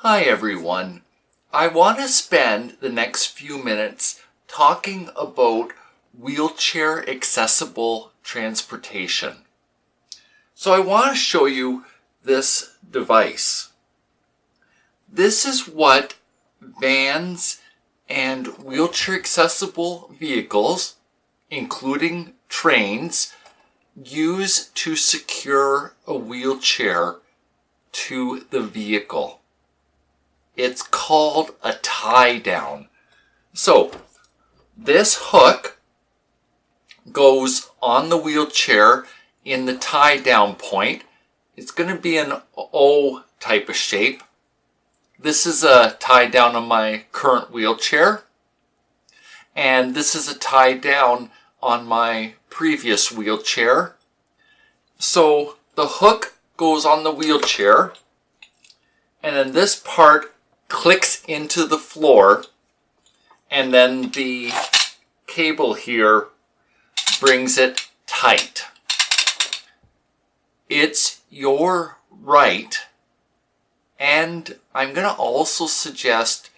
Hi everyone. I want to spend the next few minutes talking about wheelchair accessible transportation. So I want to show you this device. This is what vans and wheelchair accessible vehicles, including trains, use to secure a wheelchair to the vehicle. It's called a tie down. So this hook goes on the wheelchair in the tie down point. It's going to be an O type of shape. This is a tie down on my current wheelchair. And this is a tie down on my previous wheelchair. So the hook goes on the wheelchair. And then this part clicks into the floor, and then the cable here brings it tight. It's your right, and I'm going to also suggest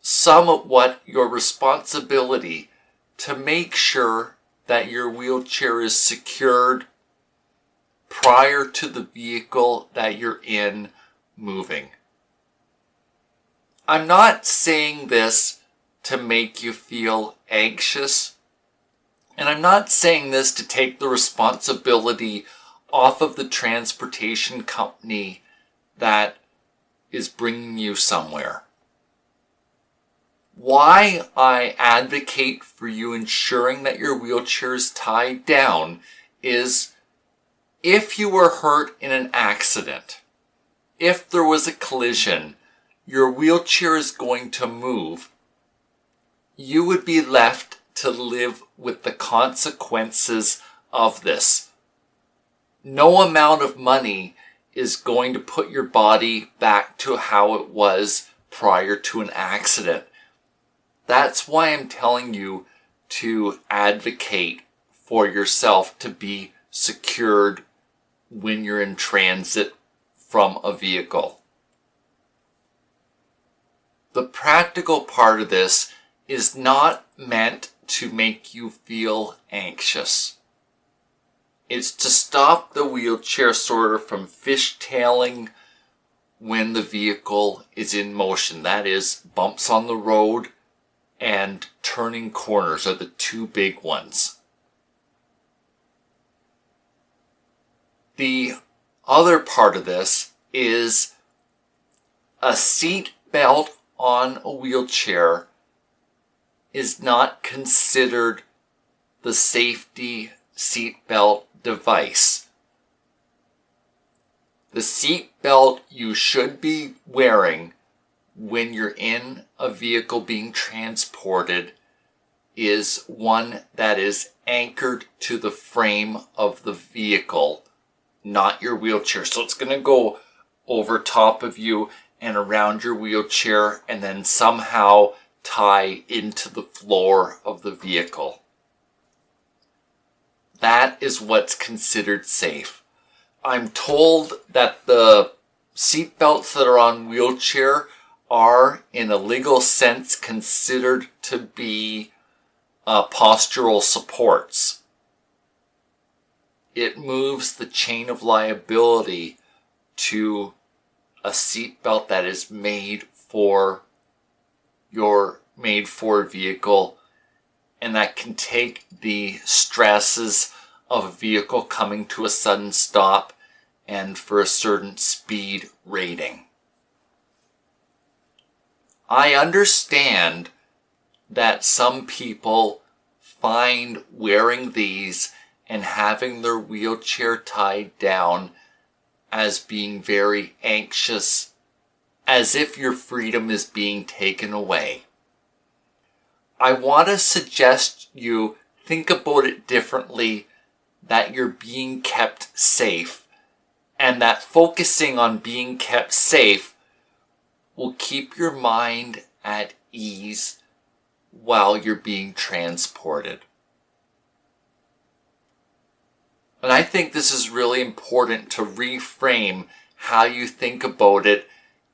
somewhat your responsibility to make sure that your wheelchair is secured prior to the vehicle that you're in moving. I'm not saying this to make you feel anxious, and I'm not saying this to take the responsibility off of the transportation company that is bringing you somewhere. Why I advocate for you ensuring that your wheelchair is tied down is if you were hurt in an accident, if there was a collision, your wheelchair is going to move, you would be left to live with the consequences of this. No amount of money is going to put your body back to how it was prior to an accident. That's why I'm telling you to advocate for yourself to be secured when you're in transit from a vehicle. The practical part of this is not meant to make you feel anxious. It's to stop the wheelchair sort of from fishtailing when the vehicle is in motion. That is, bumps on the road and turning corners are the two big ones. The other part of this is a seat belt on a wheelchair is not considered the safety seatbelt device. The seatbelt you should be wearing when you're in a vehicle being transported is one that is anchored to the frame of the vehicle, not your wheelchair. So it's going to go over top of you and around your wheelchair and then somehow tie into the floor of the vehicle. That is what's considered safe. I'm told that the seat belts that are on wheelchair are, in a legal sense, considered to be postural supports. It moves the chain of liability to a seat belt that is made for a vehicle, and that can take the stresses of a vehicle coming to a sudden stop and for a certain speed rating. I understand that some people find wearing these and having their wheelchair tied down as being very anxious, as if your freedom is being taken away. I want to suggest you think about it differently, that you're being kept safe, and that focusing on being kept safe will keep your mind at ease while you're being transported. And I think this is really important to reframe how you think about it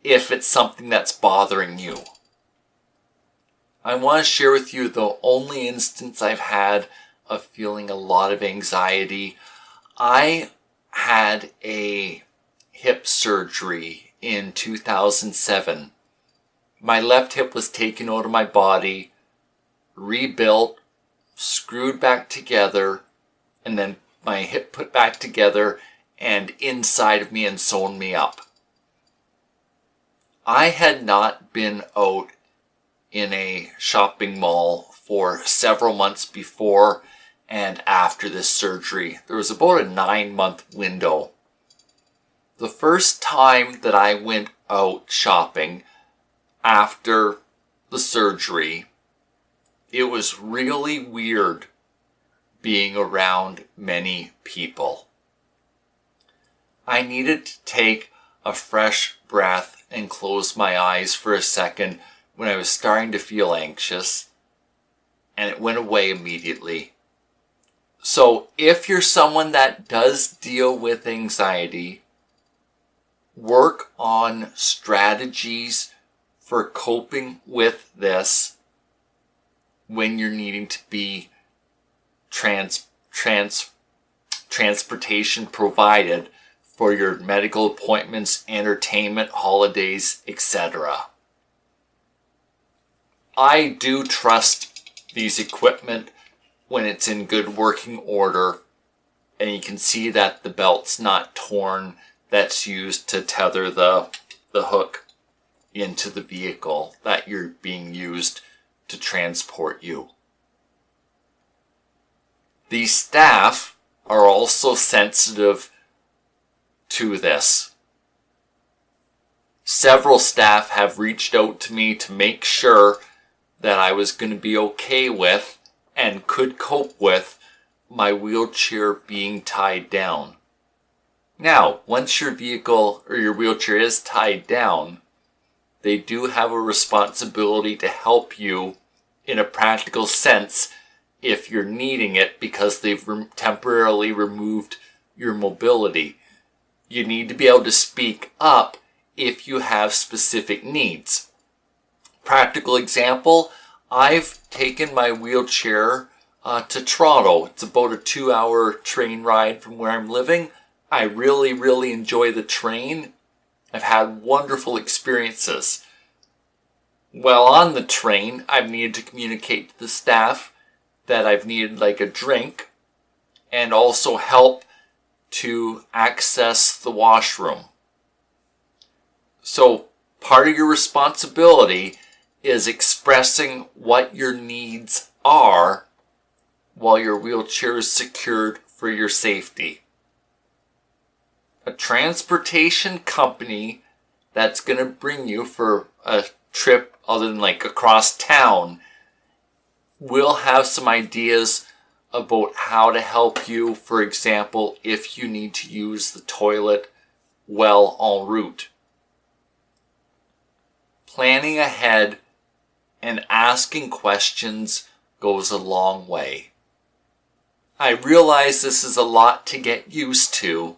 if it's something that's bothering you. I want to share with you the only instance I've had of feeling a lot of anxiety. I had a hip surgery in 2007. My left hip was taken out of my body, rebuilt, screwed back together, and then my hip put back together and inside of me and sewn me up. I had not been out in a shopping mall for several months before and after this surgery. There was about a 9-month window. The first time that I went out shopping after the surgery, it was really weird being around many people. I needed to take a fresh breath and close my eyes for a second when I was starting to feel anxious, and it went away immediately. So if you're someone that does deal with anxiety, work on strategies for coping with this when you're needing to be transportation provided for your medical appointments, entertainment, holidays, etc. I do trust these equipment when it's in good working order, and you can see that the belt's not torn. That's used to tether the hook into the vehicle that you're being used to transport you. The staff are also sensitive to this. Several staff have reached out to me to make sure that I was going to be okay with and could cope with my wheelchair being tied down. Now, once your vehicle or your wheelchair is tied down, they do have a responsibility to help you in a practical sense if you're needing it because they've temporarily removed your mobility. You need to be able to speak up if you have specific needs. Practical example, I've taken my wheelchair to Toronto. It's about a 2-hour train ride from where I'm living. I really, really enjoy the train. I've had wonderful experiences. While on the train, I've needed to communicate to the staff that I've needed like a drink and also help to access the washroom. So part of your responsibility is expressing what your needs are while your wheelchair is secured for your safety. A transportation company that's going to bring you for a trip other than like across town will have some ideas about how to help you. For example, if you need to use the toilet while en route. Planning ahead and asking questions goes a long way. I realize this is a lot to get used to.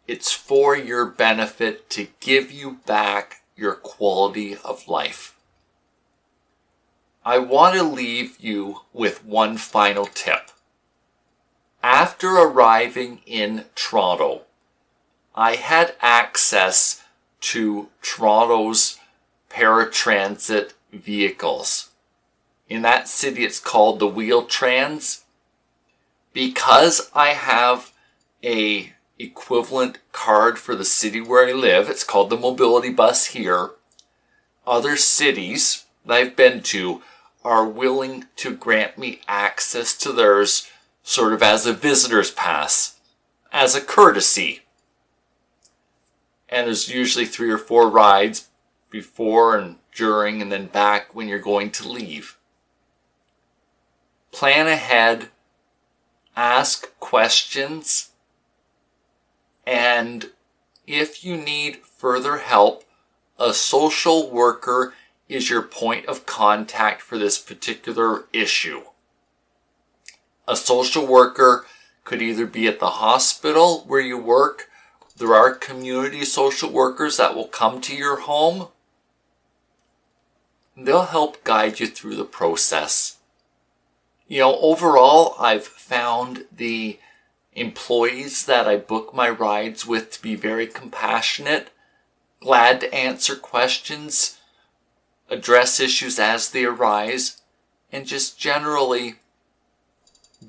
It's for your benefit to give you back your quality of life. I want to leave you with one final tip. After arriving in Toronto, I had access to Toronto's paratransit vehicles. In that city, it's called the Wheel-Trans. Because I have a equivalent card for the city where I live, it's called the Mobility Bus here. Other cities that I've been to are willing to grant me access to theirs sort of as a visitor's pass, as a courtesy. And there's usually 3 or 4 rides before and during and then back when you're going to leave. Plan ahead, ask questions, and if you need further help, a social worker is your point of contact for this particular issue. A social worker could either be at the hospital where you work There are community social workers that will come to your home. They'll help guide you through the process. Overall, I've found the employees that I book my rides with to be very compassionate, glad to answer questions, address issues as they arise, and just generally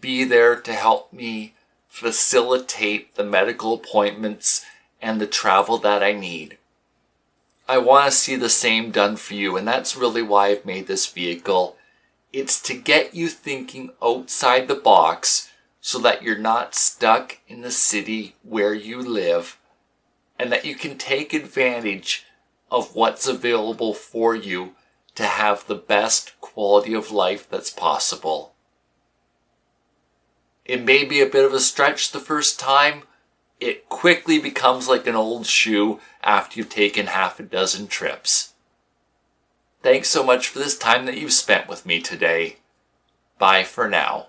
be there to help me facilitate the medical appointments and the travel that I need. I want to see the same done for you, and that's really why I've made this vehicle. It's to get you thinking outside the box so that you're not stuck in the city where you live, and that you can take advantage of what's available for you to have the best quality of life that's possible. It may be a bit of a stretch the first time. It quickly becomes like an old shoe after you've taken half a dozen trips. Thanks so much for this time that you've spent with me today. Bye for now.